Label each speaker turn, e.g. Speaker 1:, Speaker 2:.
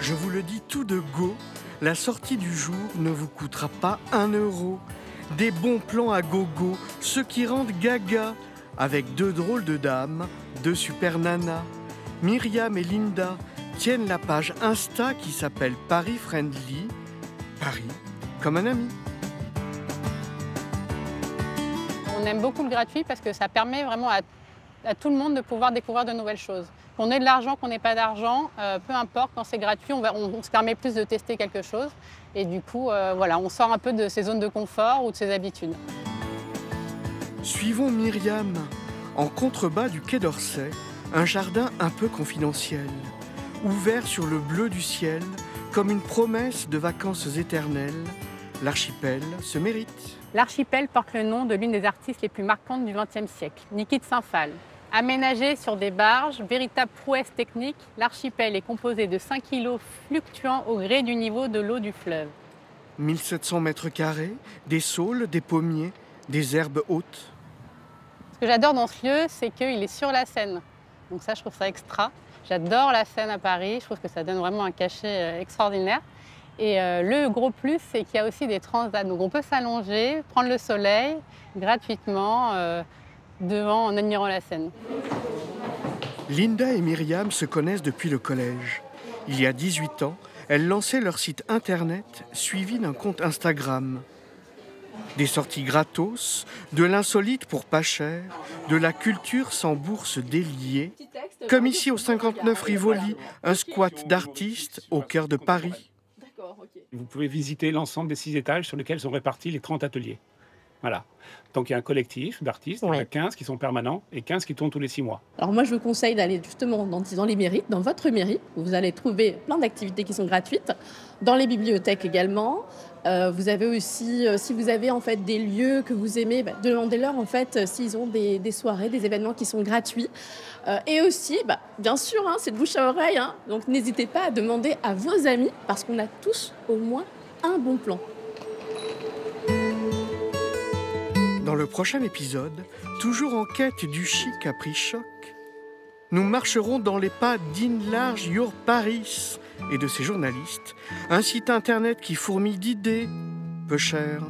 Speaker 1: Je vous le dis tout de go, la sortie du jour ne vous coûtera pas 1 euro. Des bons plans à gogo, ceux qui rendent gaga, avec 2 drôles de dames, 2 super nanas. Myriam et Linda tiennent la page Insta qui s'appelle Paris Friendly. Paris comme un ami.
Speaker 2: On aime beaucoup le gratuit parce que ça permet vraiment à tout le monde de pouvoir découvrir de nouvelles choses. Qu'on ait de l'argent, qu'on n'ait pas d'argent, peu importe, quand c'est gratuit, on se permet plus de tester quelque chose. Et du coup, voilà, on sort un peu de ses zones de confort ou de ses habitudes.
Speaker 1: Suivons Myriam. En contrebas du Quai d'Orsay, un jardin un peu confidentiel, ouvert sur le bleu du ciel, comme une promesse de vacances éternelles. L'archipel se mérite.
Speaker 2: L'archipel porte le nom de l'une des artistes les plus marquantes du XXe siècle, Niki de Saint-Phal. Aménagé sur des barges, véritable prouesse technique, l'archipel est composé de 5 îlots fluctuant au gré du niveau de l'eau du fleuve.
Speaker 1: 1700 mètres carrés, des saules, des pommiers, des herbes hautes.
Speaker 2: Ce que j'adore dans ce lieu, c'est qu'il est sur la Seine. Donc ça, je trouve ça extra. J'adore la Seine à Paris, je trouve que ça donne vraiment un cachet extraordinaire. Et le gros plus, c'est qu'il y a aussi des transats. Donc on peut s'allonger, prendre le soleil gratuitement devant en admirant la Seine.
Speaker 1: Linda et Myriam se connaissent depuis le collège. Il y a 18 ans, elles lançaient leur site internet suivi d'un compte Instagram. Des sorties gratos, de l'insolite pour pas cher, de la culture sans bourse déliée, comme ici au 59 Rivoli, un squat d'artistes au cœur de Paris.
Speaker 3: Vous pouvez visiter l'ensemble des 6 étages sur lesquels sont répartis les 30 ateliers. Voilà. Donc il y a un collectif d'artistes, il y en a 15 qui sont permanents et 15 qui tournent tous les 6 mois.
Speaker 4: Alors moi je vous conseille d'aller justement dans les mairies, dans votre mairie, où vous allez trouver plein d'activités qui sont gratuites, dans les bibliothèques également. Vous avez aussi, si vous avez en fait des lieux que vous aimez, demandez-leur en fait s'ils ont des soirées, des événements qui sont gratuits. Et aussi, bien sûr, c'est de bouche à oreille, donc n'hésitez pas à demander à vos amis, parce qu'on a tous au moins un bon plan.
Speaker 1: Dans le prochain épisode, toujours en quête du chic à prix choc, nous marcherons dans les pas d'Enlarge Your Paris et de ses journalistes, un site internet qui fourmille d'idées, peu cher,